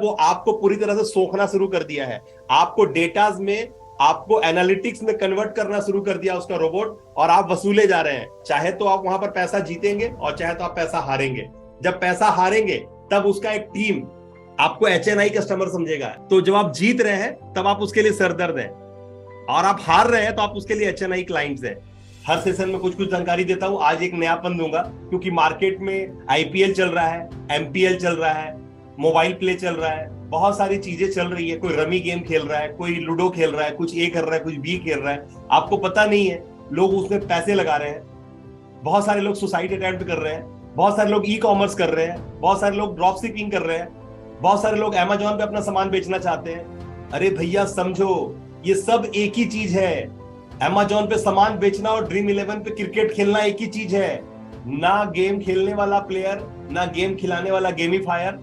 वो आपको पूरी तरह से सोखना शुरू कर दिया है, आपको डेटाज में, आपको एनालिटिक्स में कन्वर्ट करना शुरू कर दिया उसका रोबोट, और आप वसूले जा रहे हैं। चाहे तो आप वहां पर पैसा जीतेंगे और चाहे तो आप पैसा हारेंगे। जब पैसा हारेंगे तब उसका एक टीम आपको HNI कस्टमर समझेगा। तो जब आप जीत रहे हैं तब आप उसके लिए सरदर्द हैं, और आप हार रहे हैं तो आप उसके लिए HNI क्लाइंट्स हैं। हर सेशन में कुछ कुछ जानकारी देता हूं। आज एक नयापन दूंगा, क्योंकि मार्केट में IPL चल रहा है, MPL चल रहा है, मोबाइल प्ले चल रहा है, बहुत सारी चीजें चल रही है। कोई रमी गेम खेल रहा है, कोई लूडो खेल रहा है, कुछ A कर रहा है, कुछ B खेल रहा है, आपको पता नहीं है। लोग उसमें पैसे लगा रहे हैं, बहुत सारे लोग सुसाइड अटेम्प्ट कर रहे हैं, बहुत सारे लोग E-कॉमर्स कर रहे हैं, बहुत सारे लोग ड्रॉप शिपिंग कर रहे हैं, बहुत सारे लोग Amazon पे अपना सामान बेचना चाहते हैं। अरे भैया समझो, ये सब एक ही चीज है। Amazon पे सामान बेचना और ड्रीम 11 पे क्रिकेट खेलना एक ही चीज है। ना गेम खेलने वाला प्लेयर, ना गेम खिलाने वाला गेमीफायर,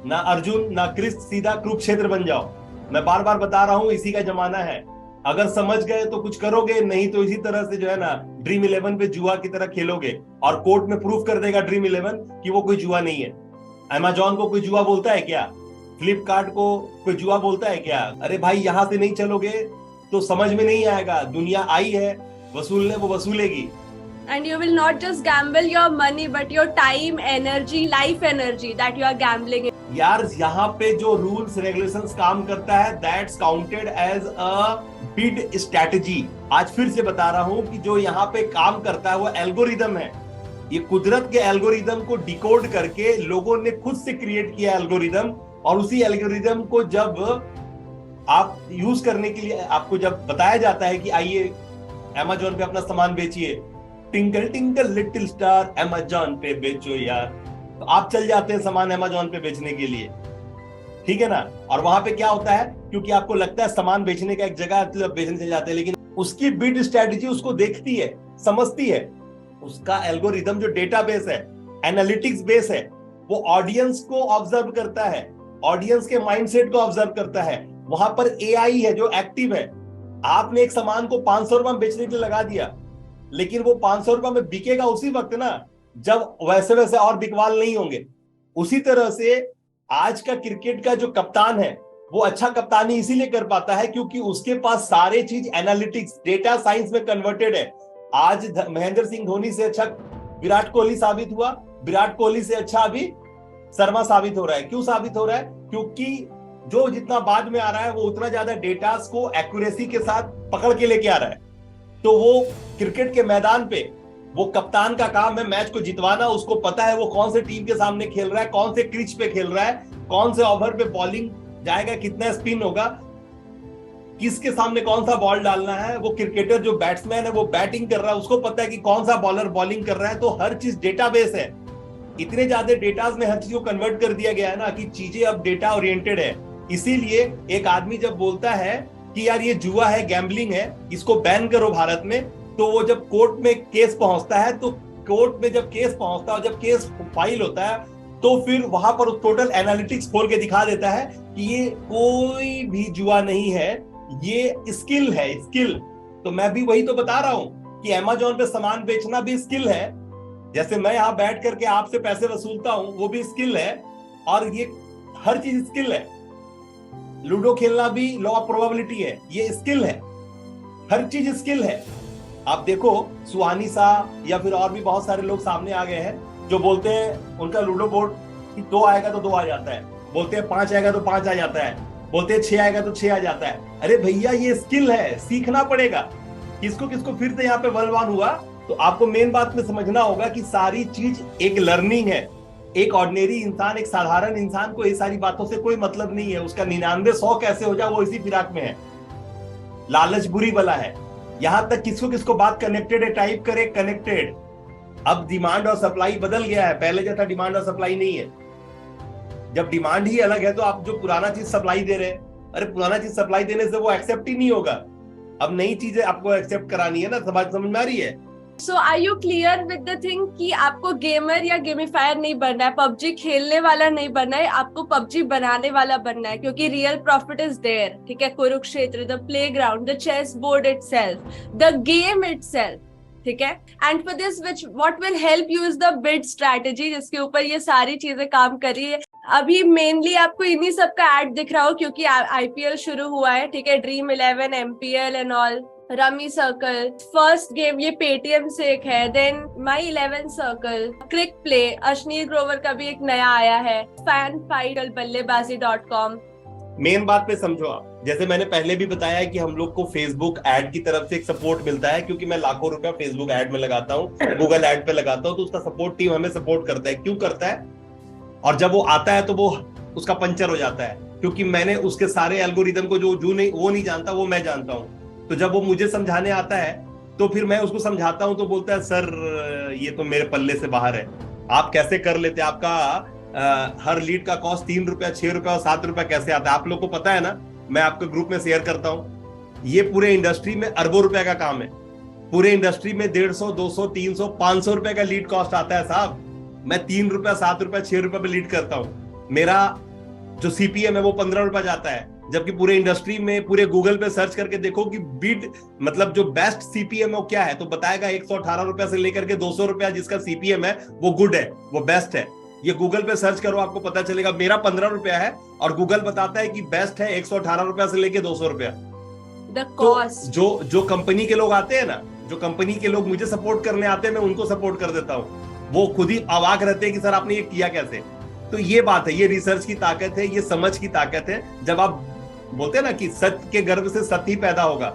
ना अर्जुन ना कृष्ण, सीधा कुरुक्षेत्र बन जाओ। मैं बार बार बता रहा हूं, इसी का जमाना है। अगर समझ गए तो कुछ करोगे, नहीं तो इसी तरह से जो है ना ड्रीम 11 पे जुआ की तरह खेलोगे, और कोर्ट में प्रूफ कर देगा ड्रीम 11 कि वो कोई जुआ नहीं है। Amazon को कोई जुआ बोलता है क्या? फ्लिपकार्ट को कोई जुआ बोलता है क्या? अरे भाई, यहां से नहीं चलोगे तो समझ में नहीं आएगा। दुनिया आई है वसूलने, वो वसूलेगी। And you will not just gamble your money, but your time, energy, life energy that you are gambling. यार, यहाँ पे जो रूल्स रेगुलेशंस काम करता है, that's counted as a bid strategy. आज फिर से बता रहा हूं कि जो यहाँ पे काम करता है वो एल्गोरिदम है। ये कुदरत के एल्गोरिदम को डिकोड करके लोगों ने खुद से क्रिएट किया एल्गोरिदम, और उसी एल्गोरिदम को जब आप यूज करने के लिए आपको जब बताया जाता है कि आइए Amazon पे अपना सामान बेचिए, tinkle tinkle little star Amazon पे बेचो यार, तो आप चल जाते हैं सामान Amazon पे बेचने के लिए, ठीक है ना। और वहां पे क्या होता है, क्योंकि आपको लगता है सामान बेचने का एक जगह, मतलब बेचने चले जाते हैं, लेकिन उसकी बिड स्ट्रेटजी उसको देखती है, समझती है। उसका एल्गोरिदम जो डेटाबेस है, एनालिटिक्स बेस है, वो ऑडियंस को ऑब्जर्व करता है, ऑडियंस के माइंडसेट को ऑब्जर्व करता है। वहां पर AI है जो एक्टिव है। आपने एक सामान को 500 रुपए में बेचने के लिए लगा दिया, लेकिन वो 500 रुपए में बिकेगा उसी वक्त ना, जब वैसे वैसे और बिकवाल नहीं होंगे। उसी तरह से आज का क्रिकेट का जो कप्तान है, वो अच्छा कप्तानी इसीलिए कर पाता है क्योंकि उसके पास सारे चीज एनालिटिक्स, डेटा साइंस में कन्वर्टेड है। आज महेंद्र सिंह धोनी से अच्छा विराट कोहली साबित हुआ, विराट कोहली से अच्छा अभी शर्मा साबित हो रहा है। क्यों साबित हो रहा है? क्योंकि जो जितना बाद में आ रहा है वो उतना ज्यादा डेटास को एक्यूरेसी के साथ पकड़ के लेके आ रहा है। तो वो क्रिकेट के मैदान पे वो कप्तान का काम है मैच को जितवाना। उसको पता है वो कौन से टीम के सामने खेल रहा है, कौन से क्रिच पे खेल रहा है, कौन से ओवर पे बॉलिंग जाएगा, कितना स्पिन होगा, किसके सामने कौन सा बॉल डालना है। वो क्रिकेटर जो बैट्समैन है वो बैटिंग कर रहा है, उसको पता है कि कौन सा बॉलर बॉलिंग कर रहा है। तो हर चीज डेटाबेस है। इतने ज्यादा डेटास में हर चीज को कन्वर्ट कर दिया गया है ना कि चीजें अब डेटा ओरिएंटेड है। इसीलिए एक आदमी जब बोलता है कि यार ये जुआ है, गैम्बलिंग है, इसको बैन करो भारत में, तो वो जब कोर्ट में केस पहुंचता है, तो कोर्ट में जब केस पहुंचता है और जब केस फाइल होता है, तो फिर वहां पर टोटल एनालिटिक्स खोल के दिखा देता है कि ये कोई भी जुआ नहीं है, ये स्किल है, स्किल। तो मैं भी वही तो बता रहा हूं कि Amazon पे सामान बेचना भी स्किल है। जैसे मैं यहां बैठ करके आपसे पैसे वसूलता हूं, वो भी स्किल है। और ये हर चीज स्किल है। लूडो खेलना भी लॉ ऑफ प्रोबेबिलिटी है, ये स्किल है। हर चीज स्किल है। आप देखो, सुहानी शाह या फिर और भी बहुत सारे लोग सामने आ गए हैं जो बोलते हैं उनका लूडो बोर्ड कि 2 आएगा तो 2 आ जाता है, बोलते हैं 5 आएगा तो 5 आ जाता है, बोलते हैं 6 आएगा तो 6 आ जाता है। अरे भैया, ये स्किल है, सीखना पड़ेगा। किसको किसको फिर से यहाँ पे बलवान हुआ, तो आपको मेन बात में समझना होगा कि सारी चीज एक लर्निंग है। एक ऑर्डिनरी इंसान, एक साधारण इंसान को ये सारी बातों से कोई मतलब नहीं है। उसका 99-100 कैसे हो जाए वो इसी फिराक में है। लालच बुरी बला है। यहां तक किसको किसको बात कनेक्टेड है, टाइप करे कनेक्टेड। अब डिमांड और सप्लाई बदल गया है, पहले जैसा डिमांड और सप्लाई नहीं है। जब डिमांड ही अलग है तो आप जो पुराना चीज सप्लाई दे रहे हैं, अरे पुराना चीज सप्लाई देने से वो एक्सेप्ट ही नहीं होगा। अब नई चीजें आपको एक्सेप्ट करानी है ना। समझ में आ रही है? So are you clear with the thing कि आपको गेमर या गेमिफायर नहीं बनना है, पबजी खेलने वाला नहीं बनना है, आपको पबजी बनाने वाला बनना है, क्योंकि रियल प्रॉफिट इज देयर। ठीक है, Kurukshetra, the playground, the chess board itself, the game itself. ठीक है, and for this what will help you is the bid strategy, जिसके ऊपर ये सारी चीजें काम कर रही है। अभी मेनली आपको इन्हीं सब का ऐड दिख रहा हो क्योंकि आईपीएल शुरू हुआ है, ठीक है, dream 11, MPL and all, rummy circle, first game ये पेटीएम से एक है, देन माई 11 सर्कल, क्रिक प्ले, अश्नीर ग्रोवर का भी एक नया आया है, फैन फाइट, बल्लेबाजी.com। मेन बात पे समझो आप, जैसे मैंने पहले भी बताया है कि हम लोग को फेसबुक एड की तरफ से एक सपोर्ट मिलता है, क्योंकि मैं लाखों रुपया फेसबुक एड में लगाता हूँ, गूगल एड पे लगाता हूँ, तो उसका सपोर्ट टीम हमें सपोर्ट करता है। क्यों करता है? और जब वो आता है तो वो उसका पंचर हो जाता है, क्योंकि मैंने उसके सारे एल्गोरिदम को जो नहीं वो नहीं जानता, वो मैं जानता हूँ। तो जब वो मुझे समझाने आता है तो फिर मैं उसको समझाता हूँ, तो बोलता है सर ये तो मेरे पल्ले से बाहर है, आप कैसे कर लेते, आपका हर लीड का कॉस्ट 3 रुपया, 6 रुपया और 7 रुपया कैसे आता है? आप लोग को पता है ना, मैं आपके ग्रुप में शेयर करता हूं, ये पूरे इंडस्ट्री में अरबों रुपए का काम है। पूरे इंडस्ट्री में 150, 200, 300, 500 रुपए का लीड कॉस्ट आता है साहब। मैं 3 रुपया, 7 रुपया, 6 रुपया पे लीड करता हूं। मेरा जो सीपीएम है वो 15 रुपया जाता है, जबकि पूरे इंडस्ट्री में पूरे गूगल पे सर्च करके देखो कि बिड मतलब जो बेस्ट सीपीएम है वो क्या है, तो बताएगा 118 रुपया से लेकर के 200 रुपया जिसका सीपीएम है वो गुड है, वो बेस्ट है। ये गूगल पे सर्च करो, आपको पता चलेगा। मेरा 15 रुपया है और गूगल बताता है कि बेस्ट है 118 रुपया से लेके 200 रुपया। तो जो कंपनी के लोग आते हैं ना, जो कंपनी के लोग मुझे सपोर्ट करने आते हैं, मैं उनको सपोर्ट कर देता हूँ। वो खुद ही अवाक रहते हैं कि सर आपने ये किया कैसे। तो ये बात है, ये रिसर्च की ताकत है, ये समझ की ताकत है। जब आप बोलते हैं ना कि सत्य के गर्भ से सत्य ही पैदा होगा,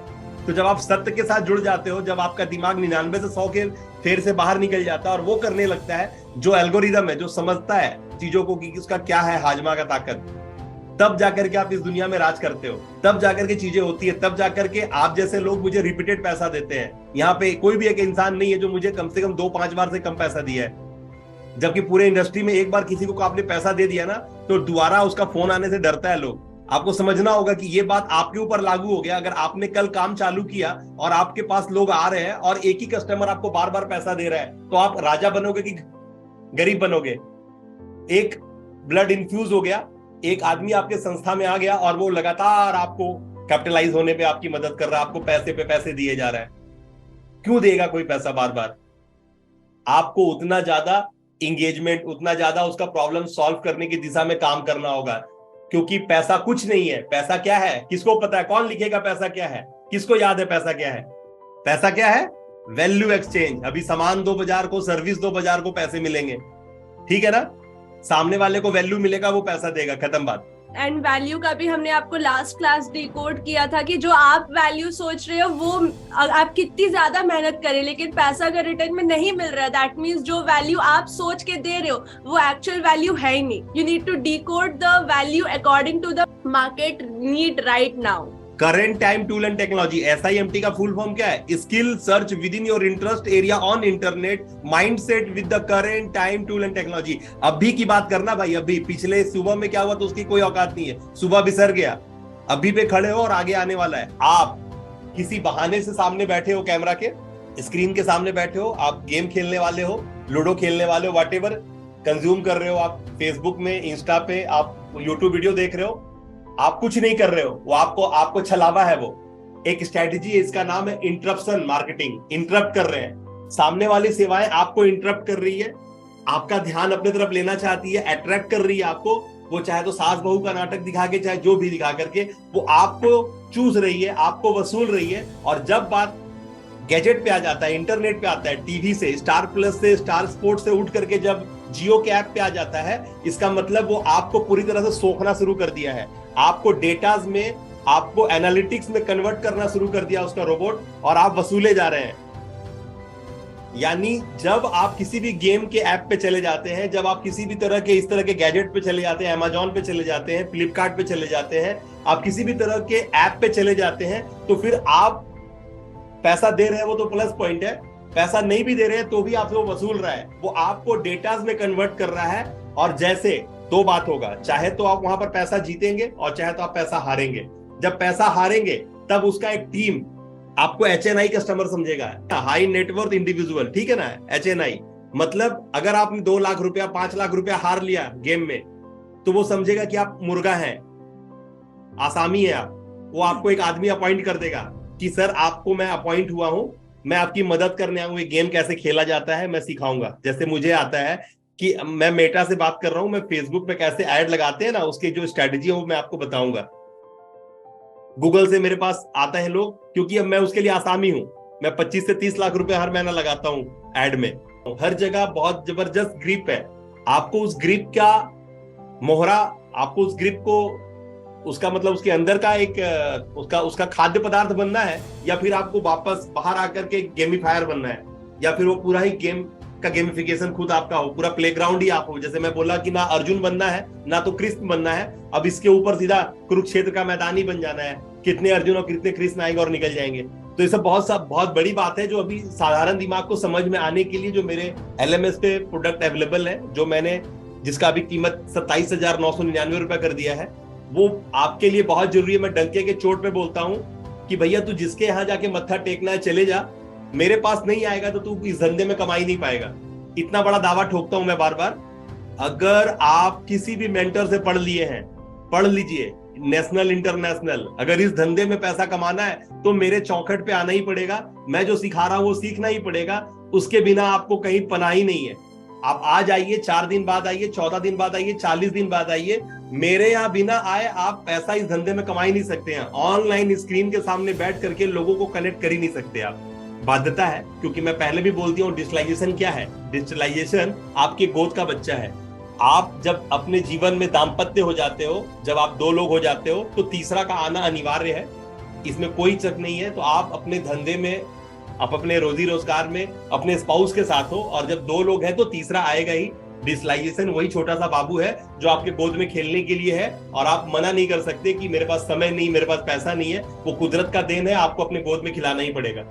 तो जब आप सत्य के साथ जुड़ जाते हो, जब आपका दिमाग 99 से 100 के फेर से बाहर निकल जाता है और वो करने लगता है जो एल्गोरिदम है, जो समझता है चीजों को कि उसका क्या है हाजमा का ताकत, तब जाकर के आप इस दुनिया में राज करते हो, तब जाकर के चीजें होती है, तब जाकर के आप जैसे लोग मुझे रिपीटेड पैसा देते हैं। यहाँ पे कोई भी एक इंसान नहीं है जो मुझे कम से कम 2-5 बार से कम पैसा दिया है, जबकि पूरे इंडस्ट्री में एक बार किसी को आपने पैसा दे दिया ना तो दोबारा उसका फोन आने से डरता है लोग। आपको समझना होगा कि ये बात आपके ऊपर लागू हो गया। अगर आपने कल काम चालू किया और आपके पास लोग आ रहे हैं और एक ही कस्टमर आपको बार बार पैसा दे रहा है, तो आप राजा बनोगे कि गरीब बनोगे? एक ब्लड इन्फ्यूज हो गया, एक आदमी आपके संस्था में आ गया और वो लगातार आपको कैपिटलाइज होने पे आपकी मदद कर रहा है, आपको पैसे पे पैसे दिए जा रहा है। क्यों देगा कोई पैसा बार बार? आपको उतना ज्यादा इंगेजमेंट, उतना ज्यादा उसका प्रॉब्लम सॉल्व करने की दिशा में काम करना होगा, क्योंकि पैसा कुछ नहीं है। पैसा क्या है किसको पता है? कौन लिखेगा पैसा क्या है? किसको याद है पैसा क्या है? पैसा क्या है? Value exchange. अभी सामान दो बाजार को, सर्विस दो बाजार को, पैसे मिलेंगे, ठीक है ना? सामने वाले को वैल्यू मिलेगा, वो पैसा देगा, खत्म बात। एंड वैल्यू का भी हमने आपको लास्ट क्लास डिकोड किया था कि जो आप वैल्यू सोच रहे हो वो आप कितनी ज्यादा मेहनत करें लेकिन पैसा अगर रिटर्न में नहीं मिल रहा है, दैट मीन्स जो वैल्यू आप सोच के दे रहे हो वो एक्चुअल वैल्यू है ही नहीं। You need to decode the value according to the market need right now. Current time tool and technology, SIMT का फुल फॉर्म क्या है? Skill search within your interest area on internet, mindset with the current time tool and technology. अभी की बात करना भाई, अभी पिछले सुबह में क्या हुआ तो उसकी कोई औकात नहीं है, सुबह बिसर गया, अभी पे खड़े हो और आगे आने वाला है। आप किसी बहाने से सामने बैठे हो, कैमरा के स्क्रीन के सामने बैठे हो, आप गेम खेलने वाले हो, लूडो खेलने वाले हो, व्हाटएवर कंज्यूम कर रहे हो आप फेसबुक में, इंस्टा पे, आप यूट्यूब वीडियो देख रहे हो, आप कुछ नहीं कर रहे हो, वो आपको छलावा है। वो एक स्ट्रेटेजी है, इसका नाम है इंटरप्शन मार्केटिंग। इंटरप्ट कर रहे हैं, सामने वाली सेवाएं आपको इंटरप्ट कर रही है, आपका ध्यान अपने तरफ लेना चाहती है, अट्रैक्ट कर रही है आपको। वो चाहे तो सास बहू का नाटक दिखा के, चाहे जो भी दिखा करके, वो आपको चूस रही है, आपको वसूल रही है। और जब बात गैजेट पे आ जाता है, इंटरनेट पे आता है, टीवी से, स्टार प्लस से, स्टार स्पोर्ट्स से उठ करके जब जियो के ऐप पे आ जाता है, इसका मतलब वो आपको पूरी तरह से सोखना शुरू कर दिया है, आपको डेटाज में, आपको एनालिटिक्स में कन्वर्ट करना शुरू कर दिया उसका रोबोट, और आप वसूले जा रहे हैं। यानी जब आप किसी भी गेम के ऐप पे चले जाते हैं, जब आप किसी भी तरह के इस तरह के गैजेट पे चले जाते हैं, अमेजॉन पे चले जाते हैं, फ्लिपकार्ट पे चले जाते हैं, आप किसी भी तरह के ऐप पे चले जाते हैं, तो फिर आप पैसा दे रहे हैं, वो तो प्लस पॉइंट है। पैसा नहीं भी दे रहे हैं तो भी आपसे वो वसूल रहा है, वो आपको डेटाज में कन्वर्ट कर रहा है। और जैसे दो बात होगा, चाहे तो आप वहां पर पैसा जीतेंगे और चाहे तो आप पैसा हारेंगे। जब पैसा हारेंगे तब उसका एक टीम आपको HNI कस्टमर समझेगा, हाई नेटवर्थ इंडिविजुअल, ठीक है ना? HNI मतलब अगर आपने 2 लाख रुपया, 5 लाख रुपया हार लिया गेम में, तो वो समझेगा कि आप मुर्गा हैं, आसामी है आप। वो आपको एक आदमी अपॉइंट कर देगा कि सर आपको मैं अपॉइंट हुआ हूं, मैं आपकी मदद करने आऊंगा, ये गेम कैसे खेला जाता है मैं सिखाऊंगा। जैसे मुझे आता है कि मैं मेटा से बात कर रहा हूं, मैं फेसबुक पे कैसे ऐड लगाते हैं ना, उसकी जो स्ट्रेटजी है वो मैं आपको बताऊंगा। गूगल से मेरे पास आता है लोग, क्योंकि अब मैं उसके लिए आसामी हूं। मैं 25 से 30 लाख रुपए हर महीना लगाता हूं ऐड में। हर जगह बहुत जबरदस्त ग्रिप है। आपको उस ग्रिप का मोहरा, आपको उस ग्रिप को, उसका मतलब उसके अंदर का एक उसका खाद्य पदार्थ बनना है, या फिर आपको वापस बाहर आकर के गेमिफायर बनना है, या फिर वो पूरा ही गेम का गेमिफिकेशन खुद आपका हो, पूरा प्लेग्राउंड ही आप हो। जैसे मैं बोला कि ना अर्जुन बनना है ना तो कृष्ण बनना है, अब इसके ऊपर सीधा कुरुक्षेत्र का मैदान ही बन जाना है। कितने अर्जुन और कितने कृष्ण आएंगे और निकल जाएंगे। तो ये सब बहुत बड़ी बात है, जो अभी साधारण दिमाग को समझ में आने के लिए जो मेरे LMS पे प्रोडक्ट अवेलेबल है, जो मैंने, जिसका अभी कीमत 27,999 रुपए कर दिया है, वो आपके लिए बहुत जरूरी है। मैं डंके के चोट पे बोलता हूं कि भैया तू जिसके यहां जाके मत्था टेकना है चले जा, मेरे पास नहीं आएगा तो तू इस धंधे में कमाई नहीं पाएगा। इतना बड़ा दावा ठोकता हूं मैं बार बार। अगर आप किसी भी मेंटर से पढ़ लिए हैं, पढ़ लीजिए, नेशनल इंटरनेशनल। अगर इस धंधे में पैसा कमाना है तो मेरे चौखट पे आना ही पड़ेगा। मैं जो सिखा रहा हूं वो सीखना ही पड़ेगा। उसके बिना आपको कहीं पनाह ही नहीं है। आप आज आइए, 4 दिन बाद आइए, 14 दिन बाद आइए, 40 दिन बाद आइए, मेरे यहाँ बिना आए आप पैसा इस धंधे में कमा ही नहीं सकते हैं। ऑनलाइन स्क्रीन के सामने बैठ करके लोगों को कनेक्ट कर ही नहीं सकते आप। बाध्यता है, क्योंकि मैं पहले भी बोलती हूँ, डिजिटलाइजेशन क्या है? डिजिटलाइजेशन आपके गोद का बच्चा है। आप जब अपने जीवन में दाम्पत्य हो जाते हो, जब आप 2 लोग हो जाते हो, तो तीसरा का आना अनिवार्य है, इसमें कोई शक नहीं है। तो आप अपने धंधे में, आप अपने रोजी रोजगार में अपने स्पाउस के साथ हो, और जब 2 लोग हैं तो तीसरा आएगा ही। डिजिटलाइजेशन वही छोटा सा बाबू है जो आपके गोद में खेलने के लिए है, और आप मना नहीं कर सकते कि मेरे पास समय नहीं, मेरे पास पैसा नहीं है। वो कुदरत का देन है, आपको अपने गोद में खिलाना ही पड़ेगा।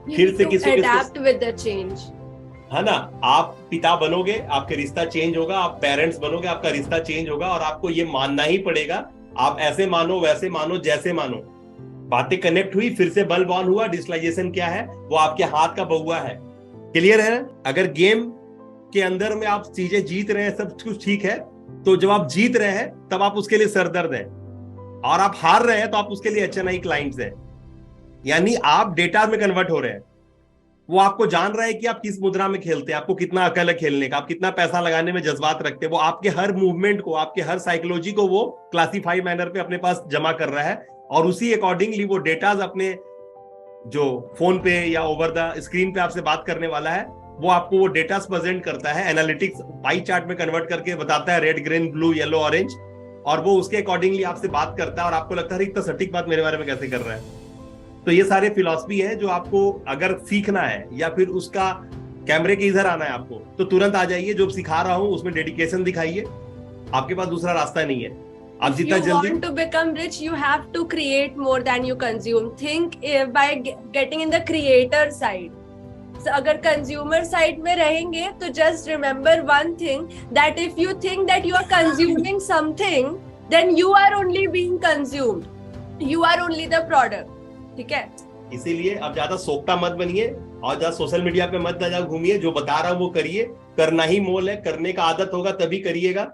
फिर से किसी अडैप्ट विद द चेंज, है ना। आप पिता बनोगे, आपके रिश्ता चेंज होगा। आप पेरेंट्स बनोगे, आपका रिश्ता चेंज होगा, और आपको ये मानना ही पड़ेगा। आप ऐसे मानो, वैसे मानो, जैसे मानो। बातें कनेक्ट हुई, फिर से बल्ब ऑन हुआ। डिजिटलाइजेशन क्या है? वो आपके हाथ का बहुआ है। क्लियर है? अगर गेम के अंदर में आप चीजें जीत रहे हैं, सब कुछ ठीक है, तो जब आप जीत रहे हैं तब आप उसके लिए सरदर्द हैं, और आप हार रहे हैं तो आप उसके लिए HNI क्लाइंट्स हैं। यानी आप डेटा में कन्वर्ट हो रहे हैं। वो आपको जान रहा है कि आप किस मुद्रा में खेलते हैं, आपको कितना अकल है खेलने का, आप कितना पैसा लगाने में जज्बात रखते हैं। वो आपके हर मूवमेंट को, आपके हर साइकोलॉजी को वो क्लासीफाई मैनर पे अपने पास जमा कर रहा है, और उसी अकॉर्डिंगली वो डेटाज अपने जो फोन पे या ओवर द स्क्रीन पे आपसे बात करने वाला है, वो आपको वो डेटास प्रेजेंट करता है। एनालिटिक्स पाई चार्ट में कन्वर्ट करके बताता है red, green, blue, yellow, orange, और वो उसके अकॉर्डिंगली आपसे बात करता है, और आपको लगता है इतना सटीक बात मेरे बारे में कैसे कर रहा है। तो ये सारे फिलॉसफी है जो आपको अगर सीखना है, या फिर उसका कैमरे के इधर आना है आपको, तो तुरंत आ जाइए। जो सिखा रहा हूं उसमें डेडिकेशन दिखाइए, आपके पास दूसरा रास्ता नहीं है। आप जितना जल्दी want to become rich, you have to create more than you consume. Think by getting in the creator side. So, अगर consumer side में रहेंगे तो just remember one thing, that if you think that you are consuming something, then you are only being consumed. You are only the product. ठीक है? इसीलिए अब ज्यादा सोखता मत बनिए, और ज्यादा सोशल मीडिया पे मत घूमिए। जो बता रहा हूं वो करिए। करना ही मोल है, करने का आदत होगा तभी करिएगा।